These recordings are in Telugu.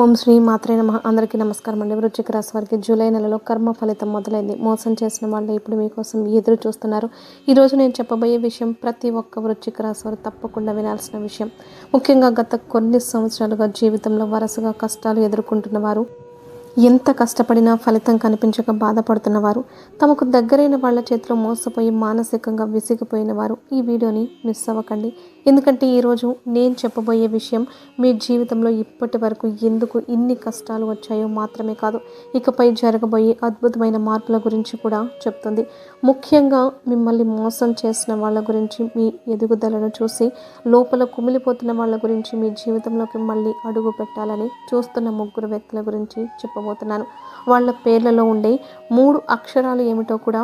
ఓం శ్రీ మాత్రే నమః. అందరికీ నమస్కారం అండి. వృశ్చిక రాశి వారికి జూలై నెలలో కర్మ ఫలితం మొదలైంది. మోసం చేసిన వాళ్ళు ఇప్పుడు మీకోసం ఎదురు చూస్తున్నారు. ఈరోజు నేను చెప్పబోయే విషయం ప్రతి ఒక్క వృశ్చిక రాశి వారు తప్పకుండా వినాల్సిన విషయం. ముఖ్యంగా గత కొన్ని సంవత్సరాలుగా జీవితంలో వరుసగా కష్టాలు ఎదుర్కొంటున్న వారు, ఎంత కష్టపడినా ఫలితం కనిపించక బాధపడుతున్నవారు, తమకు దగ్గరైన వాళ్ళ చేతిలో మోసపోయి మానసికంగా విసిగిపోయిన వారు ఈ వీడియోని మిస్ అవ్వకండి. ఎందుకంటే ఈరోజు నేను చెప్పబోయే విషయం మీ జీవితంలో ఇప్పటి వరకు ఎందుకు ఇన్ని కష్టాలు వచ్చాయో మాత్రమే కాదు, ఇకపై జరగబోయే అద్భుతమైన మార్పుల గురించి కూడా చెప్తుంది. ముఖ్యంగా మిమ్మల్ని మోసం చేసిన వాళ్ళ గురించి, మీ ఎదుగుదలను చూసి లోపల కుమిలిపోతున్న వాళ్ళ గురించి, మీ జీవితంలోకి మళ్ళీ అడుగు పెట్టాలని చూస్తున్న ముగ్గురు వ్యక్తుల గురించి చెప్పబోతున్నాను. వాళ్ళ పేర్లలో ఉండే 3 అక్షరాలు ఏమిటో కూడా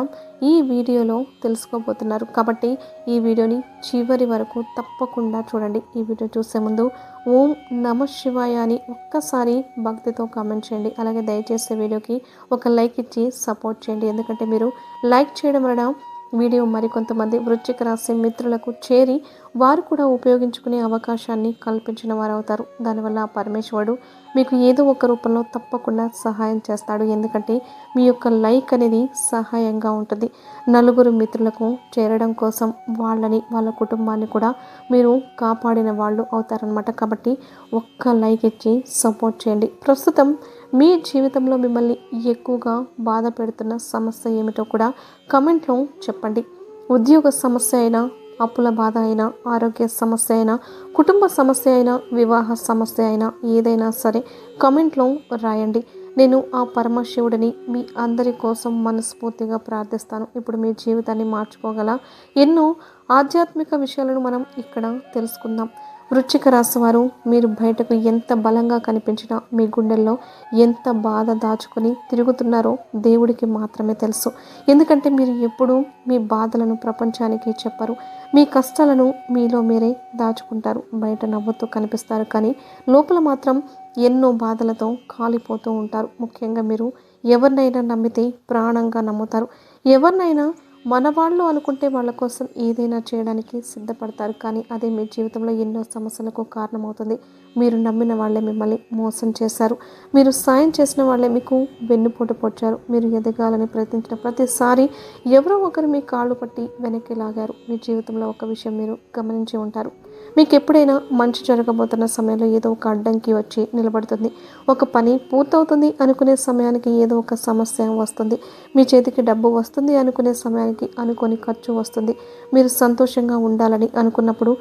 ఈ వీడియోలో తెలుసుకోబోతున్నారు. కాబట్టి ఈ వీడియోని చివరి వరకు తప్పకుండా చూడండి. ఈ వీడియో చూసే ముందు ఓం నమ శివాయ అని ఒక్కసారి భక్తితో కామెంట్ చేయండి. అలాగే దయచేసి వీడియోకి ఒక లైక్ ఇచ్చి సపోర్ట్ చేయండి. ఎందుకంటే మీరు లైక్ చేయడం వలన వీడియో మరికొంతమంది వృశ్చిక రాశి మిత్రులకు చేరి వారు కూడా ఉపయోగించుకునే అవకాశాన్ని కల్పించిన వారు అవుతారు. దానివల్ల పరమేశ్వరుడు మీకు ఏదో ఒక రూపంలో తప్పకుండా సహాయం చేస్తాడు. ఎందుకంటే మీ యొక్క లైక్ అనేది సహాయంగా ఉంటుంది. నలుగురు మిత్రులకు చేరడం కోసం వాళ్ళని, వాళ్ళ కుటుంబాన్ని కూడా మీరు కాపాడిన వాళ్ళు అవుతారనమాట. కాబట్టి ఒక్క లైక్ ఇచ్చి సపోర్ట్ చేయండి. ప్రస్తుతం మీ జీవితంలో మిమ్మల్ని ఎక్కువగా బాధ పెడుతున్న సమస్య ఏమిటో కూడా కమెంట్లో చెప్పండి. ఉద్యోగ సమస్య అయినా, అప్పుల బాధ అయినా, ఆరోగ్య సమస్య అయినా, కుటుంబ సమస్య అయినా, వివాహ సమస్య అయినా, ఏదైనా సరే కమెంట్లో రాయండి. నేను ఆ పరమశివుడిని మీ అందరి కోసం మనస్ఫూర్తిగా ప్రార్థిస్తాను. ఇప్పుడు మీ జీవితాన్ని మార్చుకోగల ఎన్నో ఆధ్యాత్మిక విషయాలను మనం ఇక్కడ తెలుసుకుందాం. వృశ్చిక రాశి వారు, మీరు బయటకు ఎంత బలంగా కనిపించినా మీ గుండెల్లో ఎంత బాధ దాచుకొని తిరుగుతున్నారో దేవుడికి మాత్రమే తెలుసు. ఎందుకంటే మీరు ఎప్పుడూ మీ బాధలను ప్రపంచానికి చెప్పరు. మీ కష్టాలను మీలో మీరే దాచుకుంటారు. బయట నవ్వుతూ కనిపిస్తారు, కానీ లోపల మాత్రం ఎన్నో బాధలతో కాలిపోతూ ఉంటారు. ముఖ్యంగా మీరు ఎవరినైనా నమ్మితే ప్రాణంగా నమ్ముతారు. ఎవరినైనా మన వాళ్ళు అనుకుంటే వాళ్ళ కోసం ఏదైనా చేయడానికి సిద్ధపడతారు. కానీ అదే మీ జీవితంలో ఎన్నో సమస్యలకు కారణమవుతుంది. మీరు నమ్మిన వాళ్ళే మిమ్మల్ని మోసం చేశారు. మీరు సాయం చేసిన వాళ్ళే మీకు వెన్నుపోటు పొడిచారు. మీరు ఎదగాలని ప్రయత్నించిన ప్రతిసారి ఎవరో ఒకరు మీ కాళ్ళు పట్టి వెనక్కి లాగారు. మీ జీవితంలో ఒక విషయం మీరు గమనించి ఉంటారు. మీకు ఎప్పుడైనా మంచి జరగబోతున్న సమయంలో ఏదో ఒక అడ్డంకి వచ్చి నిలబడుతుంది. ఒక పని పూర్తవుతుంది అనుకునే సమయానికి ఏదో ఒక సమస్య వస్తుంది. మీ చేతికి డబ్బు వస్తుంది అనుకునే సమయానికి అనుకోని ఖర్చు వస్తుంది. మీరు సంతోషంగా ఉండాలని అనుకున్నప్పుడు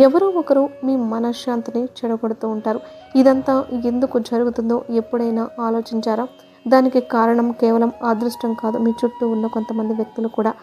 ఎవరో ఒకరు మీ మనశ్శాంతిని చెడగొడుతూ ఉంటారు. ఇదంతా ఎందుకు జరుగుతుందో ఎప్పుడైనా ఆలోచించారా? దానికి కారణం కేవలం అదృష్టం కాదు, మీ చుట్టూ ఉన్న కొంతమంది వ్యక్తులు కూడా.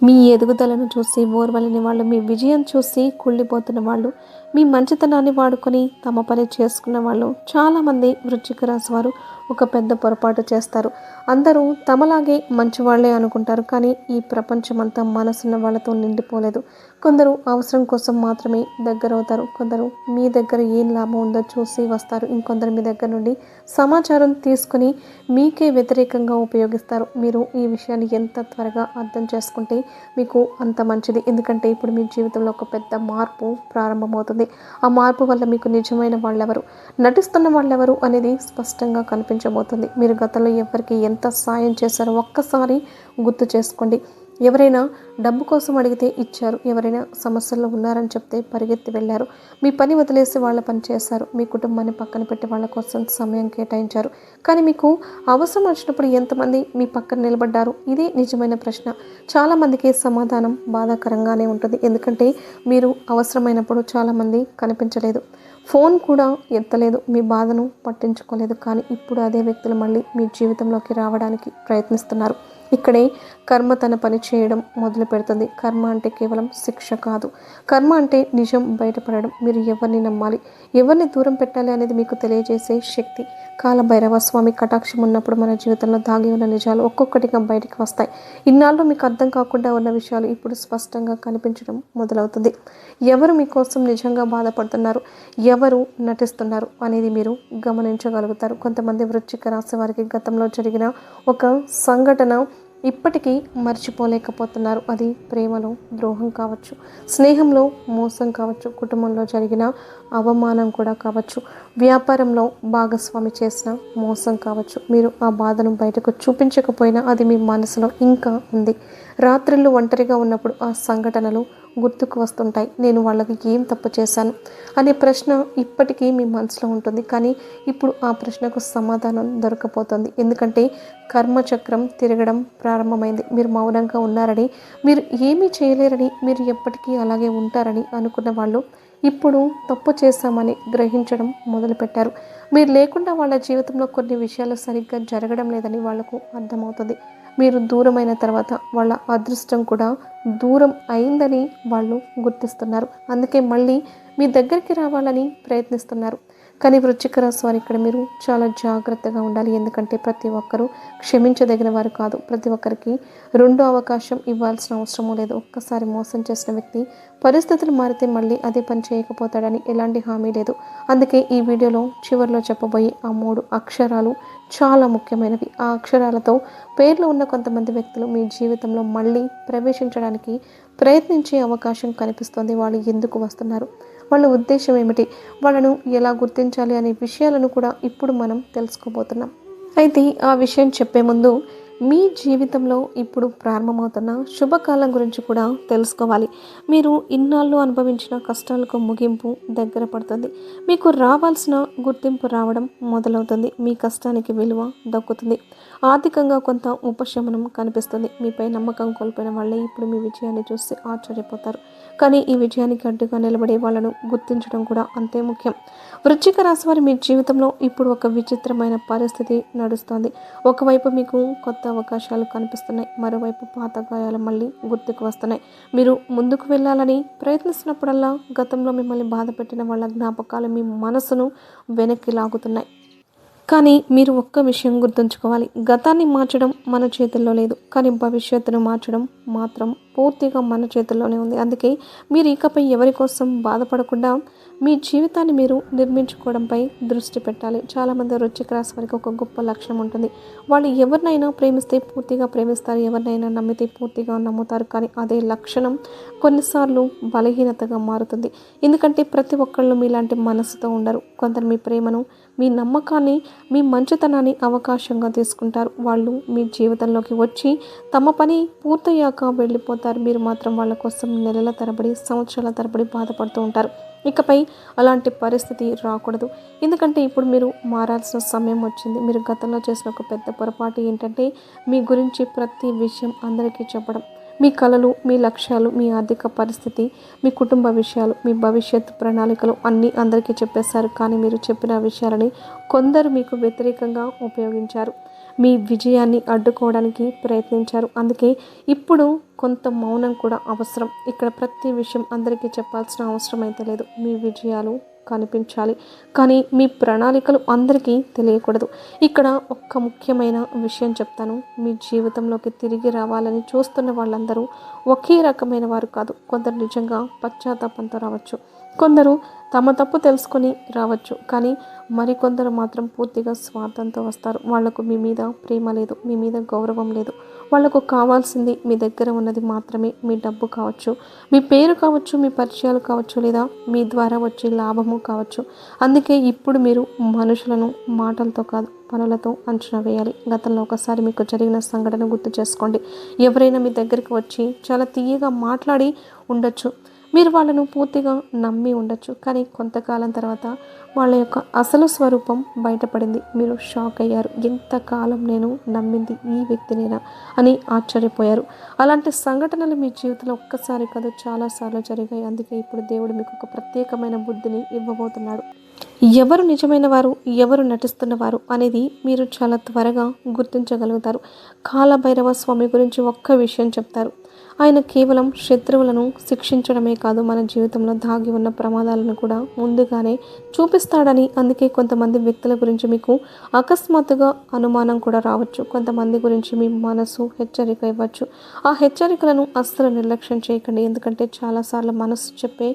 మీ ఎదుగుదలను చూసి ఓర్వలేని వాళ్ళు, మీ విజయం చూసి కుళ్ళిపోతున్న వాళ్ళు, మీ మంచితనాన్ని వాడుకొని తమ పని చేసుకున్న వాళ్ళు చాలామంది వృశ్చిక రాశి వారు ఒక పెద్ద పొరపాటు చేస్తారు. అందరూ తమలాగే మంచివాళ్లే అనుకుంటారు, కానీ ఈ ప్రపంచమంతా మనసున్న వాళ్ళతో నిండిపోలేదు. కొందరు అవసరం కోసం మాత్రమే దగ్గర అవుతారు. కొందరు మీ దగ్గర ఏం లాభం ఉందో చూసి వస్తారు. ఇంకొందరు మీ దగ్గర నుండి సమాచారం తీసుకుని మీకే వ్యతిరేకంగా ఉపయోగిస్తారు. మీరు ఈ విషయాన్ని ఎంత త్వరగా అర్థం చేసుకుంటే మీకు అంత మంచిది. ఎందుకంటే ఇప్పుడు మీ జీవితంలో ఒక పెద్ద మార్పు ప్రారంభమవుతుంది. ఆ మార్పు వల్ల మీకు నిజమైన వాళ్ళెవరు, నటిస్తున్న వాళ్ళెవరు అనేది స్పష్టంగా కనిపించబోతుంది. మీరు గతంలో ఎవరికి ఎంత సాయం చేశారో ఒక్కసారి గుర్తు చేసుకోండి. ఎవరైనా డబ్బు కోసం అడిగితే ఇచ్చారు. ఎవరైనా సమస్యల్లో ఉన్నారని చెప్తే పరిగెత్తి వెళ్ళారు. మీ పని వదిలేసి వాళ్ళ పని చేశారు. మీ కుటుంబాన్ని పక్కన పెట్టి వాళ్ళ కోసం సమయం కేటాయించారు. కానీ మీకు అవసరం వచ్చినప్పుడు ఎంతమంది మీ పక్కన నిలబడ్డారు? ఇదే నిజమైన ప్రశ్న. చాలామందికి సమాధానం బాధాకరంగానే ఉంటుంది. ఎందుకంటే మీరు అవసరమైనప్పుడు చాలామంది కనిపించలేదు, ఫోన్ కూడా ఎత్తలేదు, మీ బాధను పట్టించుకోలేదు. కానీ ఇప్పుడు అదే వ్యక్తులు మళ్ళీ మీ జీవితంలోకి రావడానికి ప్రయత్నిస్తున్నారు. ఇక్కడే కర్మ తన పని చేయడం మొదలు పెడుతుంది. కర్మ అంటే కేవలం శిక్ష కాదు. కర్మ అంటే నిజం బయటపడడం. మీరు ఎవరిని నమ్మాలి, ఎవరిని దూరం పెట్టాలి అనేది మీకు తెలియజేసే శక్తి. కాలభైరవ స్వామి కటాక్షం ఉన్నప్పుడు మన జీవితంలో దాగి ఉన్న నిజాలు ఒక్కొక్కటిగా బయటికి వస్తాయి. ఇన్నాళ్ళు మీకు అర్థం కాకుండా ఉన్న విషయాలు ఇప్పుడు స్పష్టంగా కనిపించడం మొదలవుతుంది. ఎవరు మీకోసం నిజంగా బాధపడుతున్నారు, ఎవరు నటిస్తున్నారు అనేది మీరు గమనించగలుగుతారు. కొంతమంది వృశ్చిక రాశి వారికి గతంలో జరిగిన ఒక సంఘటన ఇప్పటికీ మర్చిపోలేకపోతున్నారు. అది ప్రేమలో ద్రోహం కావచ్చు, స్నేహంలో మోసం కావచ్చు, కుటుంబంలో జరిగిన అవమానం కూడా కావచ్చు, వ్యాపారంలో భాగస్వామి చేసిన మోసం కావచ్చు. మీరు ఆ బాధను బయటకు చూపించకపోయినా అది మీ మనసులో ఇంకా ఉంది. రాత్రిళ్ళు ఒంటరిగా ఉన్నప్పుడు ఆ సంఘటనలు గుర్తుకు వస్తుంటాయి. నేను వాళ్ళకి ఏం తప్పు చేశాను అనే ప్రశ్న ఇప్పటికీ మీ మనసులో ఉంటుంది. కానీ ఇప్పుడు ఆ ప్రశ్నకు సమాధానం దొరకపోతుంది. ఎందుకంటే కర్మచక్రం తిరగడం ప్రారంభమైంది. మీరు మౌనంగా ఉన్నారని, మీరు ఏమీ చేయలేరని, మీరు ఎప్పటికీ అలాగే ఉంటారని అనుకున్న వాళ్ళు ఇప్పుడు తప్పు చేశామని గ్రహించడం మొదలుపెట్టారు. మీరు లేకుండా వాళ్ళ జీవితంలో కొన్ని విషయాలు సరిగ్గా జరగడం లేదని వాళ్లకు అర్థమవుతుంది. మీరు దూరమైన తర్వాత వాళ్ళ అదృష్టం కూడా దూరం అయిందని వాళ్ళు గుర్తిస్తున్నారు. అందుకే మళ్ళీ మీ దగ్గరికి రావాలని ప్రయత్నిస్తున్నారు. కానీ వృశ్చిక రాశి వారు ఇక్కడ మీరు చాలా జాగ్రత్తగా ఉండాలి. ఎందుకంటే ప్రతి ఒక్కరూ క్షమించదగిన వారు కాదు. ప్రతి ఒక్కరికి రెండో అవకాశం ఇవ్వాల్సిన అవసరమూ లేదు. ఒక్కసారి మోసం చేసిన వ్యక్తి పరిస్థితులు మారితే మళ్ళీ అదే పని చేయకపోతాడని ఎలాంటి హామీ లేదు. అందుకే ఈ వీడియోలో చివరిలో చెప్పబోయే ఆ 3 అక్షరాలు చాలా ముఖ్యమైనవి. ఆ అక్షరాలతో పేర్లు ఉన్న కొంతమంది వ్యక్తులు మీ జీవితంలో మళ్ళీ ప్రవేశించడానికి ప్రయత్నించే అవకాశం కనిపిస్తుంది. వాళ్ళు ఎందుకు వస్తున్నారు, వాళ్ళ ఉద్దేశం ఏమిటి, వాళ్ళను ఎలా గుర్తించాలి అనే విషయాలను కూడా ఇప్పుడు మనం తెలుసుకోబోతున్నాం. అయితే ఆ విషయం చెప్పే ముందు మీ జీవితంలో ఇప్పుడు ప్రారంభమవుతున్న శుభకాలం గురించి కూడా తెలుసుకోవాలి. మీరు ఇన్నాళ్ళు అనుభవించిన కష్టాలకు ముగింపు దగ్గర పడుతుంది. మీకు రావాల్సిన గుర్తింపు రావడం మొదలవుతుంది. మీ కష్టానికి విలువ దక్కుతుంది. ఆర్థికంగా కొంత ఉపశమనం కనిపిస్తుంది. మీపై నమ్మకం కోల్పోయిన వాళ్ళే ఇప్పుడు మీ విజయాన్ని చూసి ఆశ్చర్యపోతారు. కానీ ఈ విజయానికి అడ్డుగా నిలబడే వాళ్ళను గుర్తించడం కూడా అంతే ముఖ్యం. వృశ్చిక రాశి వారి మీ జీవితంలో ఇప్పుడు ఒక విచిత్రమైన పరిస్థితి నడుస్తోంది. ఒకవైపు మీకు కొత్త అవకాశాలు కనిపిస్తున్నాయి, మరోవైపు పాత గాయాలు మళ్ళీ గుర్తుకు వస్తున్నాయి. మీరు ముందుకు వెళ్ళాలని ప్రయత్నిస్తున్నప్పుడల్లా గతంలో మిమ్మల్ని బాధ పెట్టిన వాళ్ళ జ్ఞాపకాలు మీ మనసును వెనక్కి లాగుతున్నాయి. కానీ మీరు ఒక్క విషయం గుర్తుంచుకోవాలి. గతాన్ని మార్చడం మన చేతుల్లో లేదు, కానీ భవిష్యత్తును మార్చడం మాత్రం పూర్తిగా మన చేతుల్లోనే ఉంది. అందుకే మీరు ఇకపై ఎవరి కోసం బాధపడకుండా మీ జీవితాన్ని మీరు నిర్మించుకోవడంపై దృష్టి పెట్టాలి. చాలామంది వృశ్చిక రాశి వారికి ఒక గొప్ప లక్షణం ఉంటుంది. వాళ్ళు ఎవరినైనా ప్రేమిస్తే పూర్తిగా ప్రేమిస్తారు, ఎవరినైనా నమ్మితే పూర్తిగా నమ్ముతారు. కానీ అదే లక్షణం కొన్నిసార్లు బలహీనతగా మారుతుంది. ఎందుకంటే ప్రతి ఒక్కళ్ళు మీలాంటి మనసుతో ఉండరు. కొందరు మీ ప్రేమను, మీ నమ్మకాన్ని, మీ మంచితనాన్ని అవకాశంగా తీసుకుంటారు. వాళ్ళు మీ జీవితంలోకి వచ్చి తమ పని పూర్తయ్యాక వెళ్ళిపోతారు. మీరు మాత్రం వాళ్ళ కోసం నెలల తరబడి, సంవత్సరాల తరబడి బాధపడుతూ ఉంటారు. ఇకపై అలాంటి పరిస్థితి రాకూడదు. ఎందుకంటే ఇప్పుడు మీరు మారాల్సిన సమయం వచ్చింది. మీరు గతంలో చేసిన ఒక పెద్ద పొరపాటు ఏంటంటే మీ గురించి ప్రతి విషయం అందరికీ చెప్పడం. మీ కలలు, మీ లక్ష్యాలు, మీ ఆర్థిక పరిస్థితి, మీ కుటుంబ విషయాలు, మీ భవిష్యత్ ప్రణాళికలు అన్నీ అందరికీ చెప్పేశారు. కానీ మీరు చెప్పిన విషయాలని కొందరు మీకు వ్యతిరేకంగా ఉపయోగించారు. మీ విజయాన్ని అడ్డుకోవడానికి ప్రయత్నించారు. అందుకే ఇప్పుడు కొంత మౌనం కూడా అవసరం. ఇక్కడ ప్రతి విషయం అందరికీ చెప్పాల్సిన అవసరం అయితే లేదు. మీ విజయాలు కనిపించాలి, కానీ మీ ప్రణాళికలు అందరికీ తెలియకూడదు. ఇక్కడ ఒక్క ముఖ్యమైన విషయం చెప్తాను. మీ జీవితంలోకి తిరిగి రావాలని చూస్తున్న వాళ్ళందరూ ఒకే రకమైన వారు కాదు. కొందరు నిజంగా పశ్చాత్తాపంతో రావచ్చు, కొందరు తమ తప్పు తెలుసుకొని రావచ్చు, కానీ మరికొందరు మాత్రం పూర్తిగా స్వార్థంతో వస్తారు. వాళ్లకు మీ మీద ప్రేమ లేదు, మీ మీద గౌరవం లేదు. వాళ్లకు కావాల్సింది మీ దగ్గర ఉన్నది మాత్రమే. మీ డబ్బు కావచ్చు, మీ పేరు కావచ్చు, మీ పరిచయాలు కావచ్చు, లేదా మీ ద్వారా వచ్చే లాభము కావచ్చు. అందుకే ఇప్పుడు మీరు మనుషులను మాటలతో కాదు, పనులతో అంచనా వేయాలి. గతంలో ఒకసారి మీకు జరిగిన సంఘటన గుర్తు చేసుకోండి. ఎవరైనా మీ దగ్గరికి వచ్చి చాలా తీయగా మాట్లాడి ఉండొచ్చు, మీరు వాళ్ళను పూర్తిగా నమ్మి ఉండొచ్చు. కానీ కొంతకాలం తర్వాత వాళ్ళ యొక్క అసలు స్వరూపం బయటపడింది. మీరు షాక్ అయ్యారు. ఎంతకాలం నేను నమ్మింది ఈ వ్యక్తినేనా అని ఆశ్చర్యపోయారు. అలాంటి సంఘటనలు మీ జీవితంలో ఒక్కసారి కాదు చాలాసార్లు జరిగాయి. అందుకే ఇప్పుడు దేవుడు మీకు ఒక ప్రత్యేకమైన బుద్ధిని ఇవ్వబోతున్నాడు. ఎవరు నిజమైన వారు, ఎవరు నటిస్తున్నవారు అనేది మీరు చాలా త్వరగా గుర్తించగలుగుతారు. కాలభైరవ స్వామి గురించి ఒక్క విషయం చెప్తారు. ఆయన కేవలం శత్రువులను శిక్షించడమే కాదు, మన జీవితంలో దాగి ఉన్న ప్రమాదాలను కూడా ముందుగానే చూపిస్తాడని. అందుకే కొంతమంది వ్యక్తుల గురించి మీకు అకస్మాత్తుగా అనుమానం కూడా రావచ్చు. కొంతమంది గురించి మీ మనసు హెచ్చరిక ఇవ్వచ్చు. ఆ హెచ్చరికలను అస్సలు నిర్లక్ష్యం చేయకండి, ఎందుకంటే చాలాసార్లు మనసు చెప్పే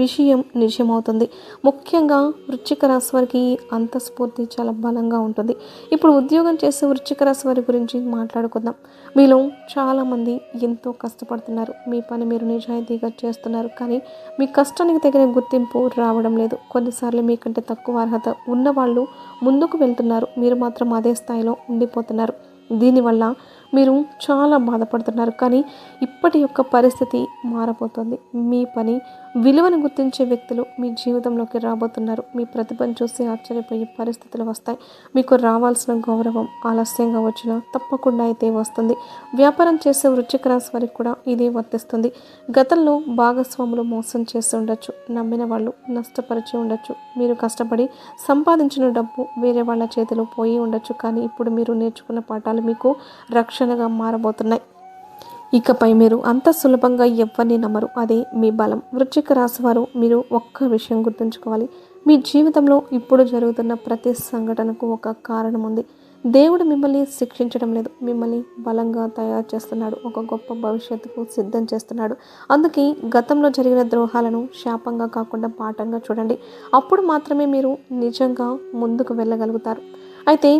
విషయం నిజమవుతుంది. ముఖ్యంగా వృశ్చిక రాశి వారికి అంతఃస్ఫూర్తి చాలా బలంగా ఉంటుంది. ఇప్పుడు ఉద్యోగం చేసే వృశ్చిక రాశి వారి గురించి మాట్లాడుకుందాం. మీలో చాలామంది ఎంతో కష్టపడుతున్నారు. మీ పని మీరు నిజాయితీగా చేస్తున్నారు, కానీ మీ కష్టానికి తగిన గుర్తింపు రావడం లేదు. కొన్నిసార్లు మీకంటే తక్కువ అర్హత ఉన్నవాళ్ళు ముందుకు వెళ్తున్నారు, మీరు మాత్రం అదే స్థాయిలో ఉండిపోతున్నారు. దీనివల్ల మీరు చాలా బాధపడుతున్నారు, కానీ ఇప్పటి యొక్క పరిస్థితి మారబోతోంది. మీ పని విలువను గుర్తించే వ్యక్తులు మీ జీవితంలోకి రాబోతున్నారు. మీ ప్రతిభను చూసి ఆశ్చర్యపోయే పరిస్థితులు వస్తాయి. మీకు రావాల్సిన గౌరవం ఆలస్యంగా వచ్చినా తప్పకుండా అయితే వస్తుంది. వ్యాపారం చేసే వృశ్చిక రాశి వారికి కూడా ఇదే వర్తిస్తుంది. గతంలో భాగస్వాములు మోసం చేసి ఉండొచ్చు, నమ్మిన వాళ్ళు నష్టపరిచి ఉండొచ్చు, మీరు కష్టపడి సంపాదించిన డబ్బు వేరే వాళ్ళ చేతిలో పోయి ఉండొచ్చు, కానీ ఇప్పుడు మీరు నేర్చుకున్న పాఠాలు మీకు రక్షణగా మారబోతున్నాయి. ఇకపై మీరు అంత సులభంగా ఎవరిని నమ్మరు, అదే మీ బలం. వృశ్చిక రాశి వారు మీరు ఒక్క విషయం గుర్తుంచుకోవాలి. మీ జీవితంలో ఇప్పుడు జరుగుతున్న ప్రతి సంఘటనకు ఒక కారణం ఉంది. దేవుడు మిమ్మల్ని శిక్షించడం లేదు, మిమ్మల్ని బలంగా తయారు చేస్తున్నాడు, ఒక గొప్ప భవిష్యత్తుకు సిద్ధం చేస్తున్నాడు. అందుకే గతంలో జరిగిన ద్రోహాలను శాపంగా కాకుండా పాఠంగా చూడండి. అప్పుడు మాత్రమే మీరు నిజంగా ముందుకు వెళ్ళగలుగుతారు. అయితే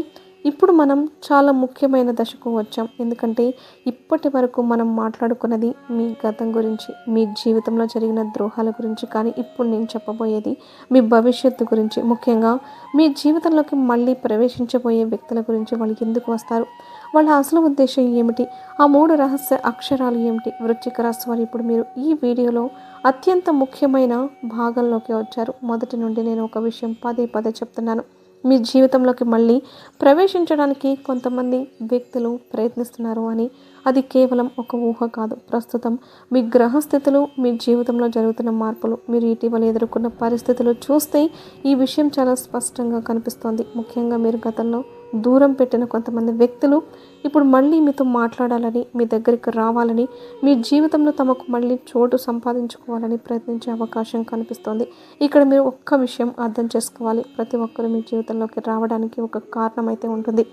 ఇప్పుడు మనం చాలా ముఖ్యమైన దశకు వచ్చాం, ఎందుకంటే ఇప్పటి వరకు మనం మాట్లాడుకున్నది మీ గతం గురించి, మీ జీవితంలో జరిగిన ద్రోహాల గురించి. కానీ ఇప్పుడు నేను చెప్పబోయేది మీ భవిష్యత్తు గురించి. ముఖ్యంగా మీ జీవితంలోకి మళ్ళీ ప్రవేశించబోయే వ్యక్తుల గురించి. వాళ్ళు ఎందుకు వస్తారు, వాళ్ళ అసలు ఉద్దేశం ఏమిటి, ఆ 3 రహస్య అక్షరాలు ఏమిటి. వృశ్చిక రాశి వారు ఇప్పుడు మీరు ఈ వీడియోలో అత్యంత ముఖ్యమైన భాగంలోకి వచ్చారు. మొదటి నుండి నేను ఒక విషయం పదే పదే చెప్తున్నాను. మీ జీవితంలోకి మళ్ళీ ప్రవేశించడానికి కొంతమంది వ్యక్తులు ప్రయత్నిస్తున్నారు అని. అది కేవలం ఒక ఊహ కాదు. ప్రస్తుతం మీ గ్రహస్థితులు, మీ జీవితంలో జరుగుతున్న మార్పులు, మీరు ఇటీవల ఎదుర్కొన్న పరిస్థితులు చూస్తే ఈ విషయం చాలా స్పష్టంగా కనిపిస్తోంది. ముఖ్యంగా మీరు గతంలో దూరం పెట్టిన కొంతమంది వ్యక్తులు ఇప్పుడు మళ్ళీ మీతో మాట్లాడాలని, మీ దగ్గరికి రావాలని, మీ జీవితంలో తమకు మళ్ళీ చోటు సంపాదించుకోవాలని ప్రయత్నించే అవకాశం కనిపిస్తోంది. ఇక్కడ మీరు ఒక్క విషయం అర్థం చేసుకోవాలి. ప్రతి ఒక్కరు మీ జీవితంలోకి రావడానికి ఒక కారణం అయితే ఉంటుంది.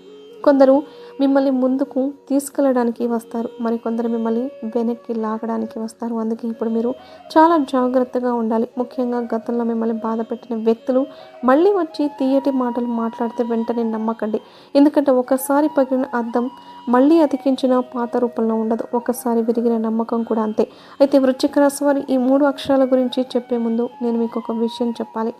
కొందరు మిమ్మల్ని ముందుకు తీసుకెళ్ళడానికి వస్తారు, మరికొందరు మిమ్మల్ని వెనక్కి లాగడానికి వస్తారు. అందుకే ఇప్పుడు మీరు చాలా జాగ్రత్తగా ఉండాలి. ముఖ్యంగా గతంలో మిమ్మల్ని బాధ పెట్టిన వ్యక్తులు మళ్ళీ వచ్చి తీయటి మాటలు మాట్లాడితే వెంటనే నమ్మకండి. ఎందుకంటే ఒకసారి పగిలిన అద్దం మళ్ళీ అతికించిన పాత రూపంలో ఉండదు. ఒకసారి విరిగిన నమ్మకం కూడా అంతే. అయితే వృశ్చిక రాశి వారి ఈ 3 అక్షరాల గురించి చెప్పే ముందు నేను మీకు ఒక విషయం చెప్పాలి.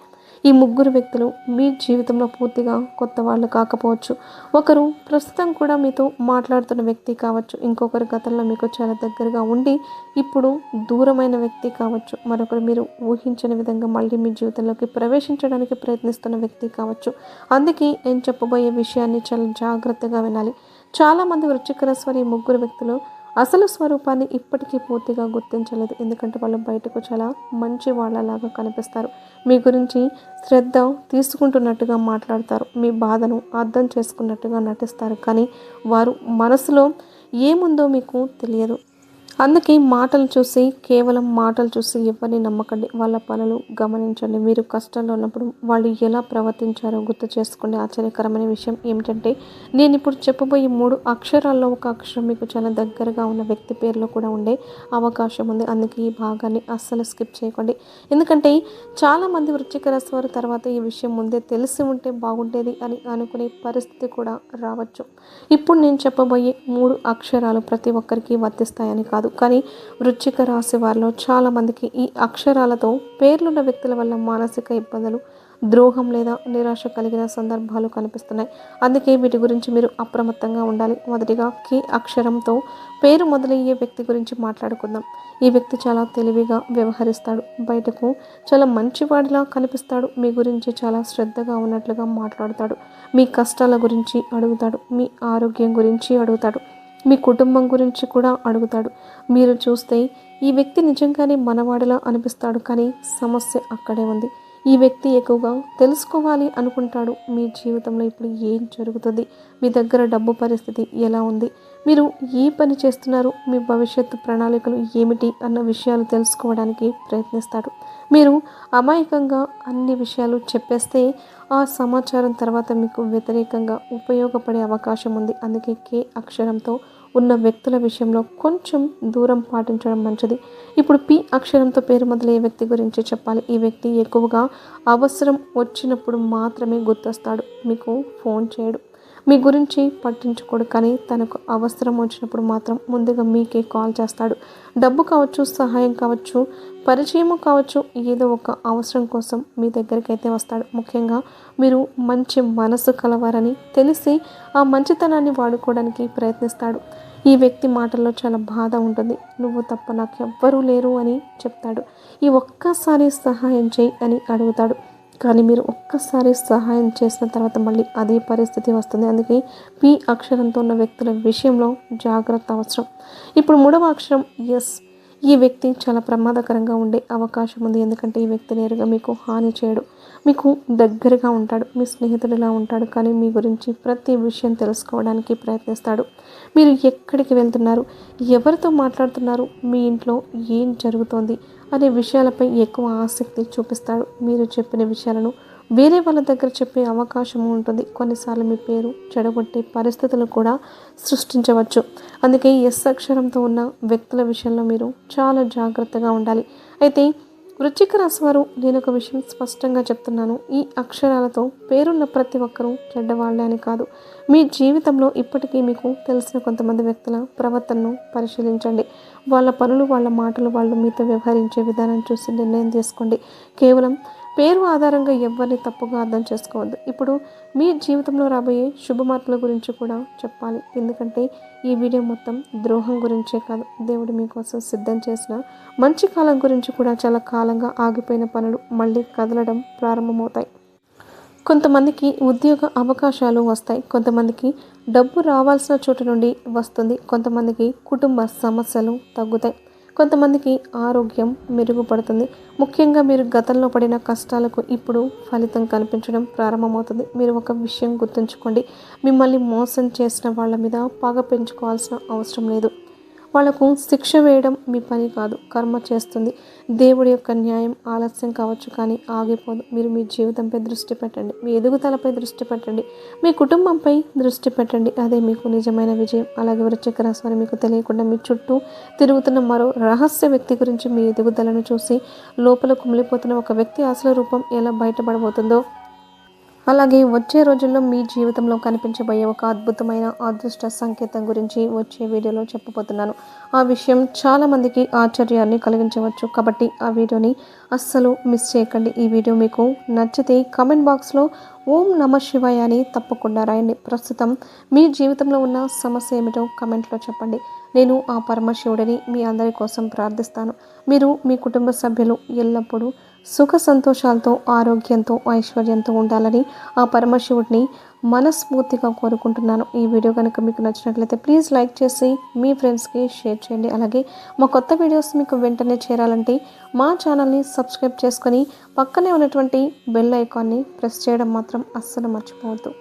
ఈ 3 వ్యక్తులు మీ జీవితంలో పూర్తిగా కొత్త వాళ్ళు కాకపోవచ్చు. ఒకరు ప్రస్తుతం కూడా మీతో మాట్లాడుతున్న వ్యక్తి కావచ్చు, ఇంకొకరు గతంలో మీకు చాలా దగ్గరగా ఉండి ఇప్పుడు దూరమైన వ్యక్తి కావచ్చు, మరొకరు మీరు ఊహించని విధంగా మళ్ళీ మీ జీవితంలోకి ప్రవేశించడానికి ప్రయత్నిస్తున్న వ్యక్తి కావచ్చు. అందుకే నేను చెప్పబోయే విషయాన్ని చాలా జాగ్రత్తగా వినాలి. చాలామంది వృశ్చిక రాశి వారి 3 వ్యక్తులు అసలు స్వరూపాన్ని ఇప్పటికీ పూర్తిగా గుర్తించలేదు, ఎందుకంటే వాళ్ళు బయటకు చాలా మంచి వాళ్ళలాగా కనిపిస్తారు. మీ గురించి శ్రద్ధ తీసుకుంటున్నట్టుగా మాట్లాడతారు, మీ బాధను అర్థం చేసుకున్నట్టుగా నటిస్తారు, కానీ వారు మనసులో ఏముందో మీకు తెలియదు. అందుకే కేవలం మాటలు చూసి ఎవరిని నమ్మకండి. వాళ్ళ పనులు గమనించండి. మీరు కష్టాల్లో ఉన్నప్పుడు వాళ్ళు ఎలా ప్రవర్తించారో గుర్తు చేసుకోండి. ఆశ్చర్యకరమైన విషయం ఏమిటంటే నేను ఇప్పుడు చెప్పబోయే 3 అక్షరాల్లో ఒక అక్షరం మీకు చాలా దగ్గరగా ఉన్న వ్యక్తి పేరులో కూడా ఉండే అవకాశం ఉంది. అందుకే ఈ భాగాన్ని అస్సలు స్కిప్ చేయకండి. ఎందుకంటే చాలామంది వృశ్చిక రాశి వారు తర్వాత ఈ విషయం ముందే తెలిసి ఉంటే బాగుండేది అని అనుకునే పరిస్థితి కూడా రావచ్చు. ఇప్పుడు నేను చెప్పబోయే 3 అక్షరాలు ప్రతి ఒక్కరికి వర్తిస్తాయని కాదు, కానీ వృశ్చిక రాశి వారిలో చాలామందికి ఈ అక్షరాలతో పేర్లున్న వ్యక్తుల వల్ల మానసిక ఇబ్బందులు, ద్రోహం లేదా నిరాశ కలిగిన సందర్భాలు కనిపిస్తున్నాయి. అందుకే వీటి గురించి మీరు అప్రమత్తంగా ఉండాలి. మొదటిగా కి అక్షరంతో పేరు మొదలయ్యే వ్యక్తి గురించి మాట్లాడుకుందాం. ఈ వ్యక్తి చాలా తెలివిగా వ్యవహరిస్తాడు, బయటకు చాలా మంచివాడిలా కనిపిస్తాడు, మీ గురించి చాలా శ్రద్ధగా ఉన్నట్లుగా మాట్లాడతాడు, మీ కష్టాల గురించి అడుగుతాడు, మీ ఆరోగ్యం గురించి అడుగుతాడు, మీ కుటుంబం గురించి కూడా అడుగుతాడు. మీరు చూస్తే ఈ వ్యక్తి నిజంగానే మనవాడిలా అనిపిస్తాడు, కానీ సమస్య అక్కడే ఉంది. ఈ వ్యక్తి ఎక్కువగా తెలుసుకోవాలి అనుకుంటాడు. మీ జీవితంలో ఇప్పుడు ఏం జరుగుతుంది, మీ దగ్గర డబ్బు పరిస్థితి ఎలా ఉంది, మీరు ఏ పని చేస్తున్నారు, మీ భవిష్యత్తు ప్రణాళికలు ఏమిటి అన్న విషయాలు తెలుసుకోవడానికి ప్రయత్నిస్తాడు. మీరు అమాయకంగా అన్ని విషయాలు చెప్పేస్తే ఆ సమాచారం తర్వాత మీకు వ్యతిరేకంగా ఉపయోగపడే అవకాశం ఉంది. అందుకే కే అక్షరంతో ఉన్న వ్యక్తుల విషయంలో కొంచెం దూరం పాటించడం మంచిది. ఇప్పుడు పి అక్షరంతో పేరు మొదలయ్యే వ్యక్తి గురించి చెప్పాలి. ఈ వ్యక్తి ఎక్కువగా అవసరం వచ్చినప్పుడు మాత్రమే గుర్తొస్తాడు, మీకు ఫోన్ చేయడు, మీ గురించి పట్టించుకోడు. కానీ తనకు అవసరం వచ్చినప్పుడు మాత్రం ముందుగా మీకే కాల్ చేస్తాడు. డబ్బు కావచ్చు, సహాయం కావచ్చు, పరిచయం కావచ్చు, ఏదో ఒక అవసరం కోసం మీ దగ్గరికి అయితే వస్తాడు. ముఖ్యంగా మీరు మంచి మనసు కలవారని తెలిసి ఆ మంచితనాన్ని వాడుకోవడానికి ప్రయత్నిస్తాడు. ఈ వ్యక్తి మాటల్లో చాలా బాధ ఉంటుంది. నువ్వు తప్ప నాకు ఎవ్వరూ లేరు అని చెప్తాడు. ఈ ఒక్కసారి సహాయం చేయి అని అడుగుతాడు. కానీ మీరు ఒక్కసారి సహాయం చేసిన తర్వాత మళ్ళీ అదే పరిస్థితి వస్తుంది. అందుకే పి అక్షరంతో ఉన్న వ్యక్తుల విషయంలో జాగ్రత్త అవసరం. ఇప్పుడు 3వ అక్షరం ఎస్. ఈ వ్యక్తి చాలా ప్రమాదకరంగా ఉండే అవకాశం ఉంది. ఎందుకంటే ఈ వ్యక్తి నేరుగా మీకు హాని చేయడు, మీకు దగ్గరగా ఉంటాడు, మీ స్నేహితుడిలా ఉంటాడు. కానీ మీ గురించి ప్రతి విషయం తెలుసుకోవడానికి ప్రయత్నిస్తాడు. మీరు ఎక్కడికి వెళ్తున్నారు, ఎవరితో మాట్లాడుతున్నారు, మీ ఇంట్లో ఏం జరుగుతోంది అనే విషయాలపై ఎక్కువ ఆసక్తి చూపిస్తాడు. మీరు చెప్పిన విషయాలను వేరే వాళ్ళ దగ్గర చెప్పే అవకాశం ఉంటుంది. కొన్నిసార్లు మీ పేరు చెడగొట్టే పరిస్థితులు కూడా సృష్టించవచ్చు. అందుకే ఎస్ అక్షరంతో ఉన్న వ్యక్తుల విషయంలో మీరు చాలా జాగ్రత్తగా ఉండాలి. అయితే వృశ్చిక రాశి వారు, నేను ఒక విషయం స్పష్టంగా చెప్తున్నాను. ఈ అక్షరాలతో పేరున్న ప్రతి ఒక్కరూ చెడ్డవాళ్ళే అని కాదు. మీ జీవితంలో ఇప్పటికీ మీకు తెలిసిన కొంతమంది వ్యక్తుల ప్రవర్తనను పరిశీలించండి. వాళ్ళ పనులు, వాళ్ళ మాటలు, వాళ్ళు మీతో వ్యవహరించే విధానం చూసి నిర్ణయం తీసుకోండి. కేవలం పేరు ఆధారంగా ఎవరిని తప్పుగా అర్థం చేసుకోవద్దు. ఇప్పుడు మీ జీవితంలో రాబోయే శుభ మార్పుల గురించి కూడా చెప్పాలి. ఎందుకంటే ఈ వీడియో మొత్తం ద్రోహం గురించే కాదు, దేవుడు మీకోసం సిద్ధం చేసిన మంచి కాలం గురించి కూడా. చాలా కాలంగా ఆగిపోయిన పనులు మళ్ళీ కదలడం ప్రారంభమవుతాయి. కొంతమందికి ఉద్యోగ అవకాశాలు వస్తాయి, కొంతమందికి డబ్బు రావాల్సిన చోటు నుండి వస్తుంది, కొంతమందికి కుటుంబ సమస్యలు తగ్గుతాయి, కొంతమందికి ఆరోగ్యం మెరుగుపడుతుంది. ముఖ్యంగా మీరు గతంలో పడిన కష్టాలకు ఇప్పుడు ఫలితం కనిపించడం ప్రారంభమవుతుంది. మీరు ఒక విషయం గుర్తుంచుకోండి, మిమ్మల్ని మోసం చేసిన వాళ్ళ మీద పగ పెంచుకోవాల్సిన అవసరం లేదు. వాళ్లకు శిక్ష వేయడం మీ పని కాదు, కర్మ చేస్తుంది. దేవుడి యొక్క న్యాయం ఆలస్యం కావచ్చు, కానీ ఆగిపోదు. మీరు మీ జీవితంపై దృష్టి పెట్టండి, మీ ఎదుగుదలపై దృష్టి పెట్టండి, మీ కుటుంబంపై దృష్టి పెట్టండి. అదే మీకు నిజమైన విజయం. అలాగే వృశ్చిక రాశి వారు, మీకు తెలియకుండా మీ చుట్టూ తిరుగుతున్న మరో రహస్య వ్యక్తి గురించి మీ ఎదుగుదలను చూసి లోపల కుమిలిపోతున్న ఒక వ్యక్తి అసలు రూపం ఎలా బయటపడబోతుందో, అలాగే వచ్చే రోజుల్లో మీ జీవితంలో కనిపించబోయే ఒక అద్భుతమైన అదృష్ట సంకేతం గురించి వచ్చే వీడియోలో చెప్పబోతున్నాను. ఆ విషయం చాలామందికి ఆశ్చర్యాన్ని కలిగించవచ్చు, కాబట్టి ఆ వీడియోని అస్సలు మిస్ చేయకండి. ఈ వీడియో మీకు నచ్చితే కామెంట్ బాక్స్లో ఓం నమ శివాయ అని తప్పకుండా రాయండి. ప్రస్తుతం మీ జీవితంలో ఉన్న సమస్య ఏమిటో కమెంట్లో చెప్పండి. నేను ఆ పరమశివుడిని మీ అందరి కోసం ప్రార్థిస్తాను. మీరు, మీ కుటుంబ సభ్యులు ఎల్లప్పుడూ సుఖ సంతోషాలతో, ఆరోగ్యంతో, ఐశ్వర్యంతో ఉండాలని ఆ పరమశివుడిని మనస్ఫూర్తిగా కోరుకుంటున్నాను. ఈ వీడియో కనుక మీకు నచ్చినట్లయితే ప్లీజ్ లైక్ చేసి మీ ఫ్రెండ్స్కి షేర్ చేయండి. అలాగే మా కొత్త వీడియోస్ మీకు వెంటనే చేరాలంటే మా ఛానల్ని సబ్స్క్రైబ్ చేసుకొని పక్కనే ఉన్నటువంటి బెల్ ఐకాన్ని ప్రెస్ చేయడం మాత్రం అస్సలు మర్చిపోవద్దు.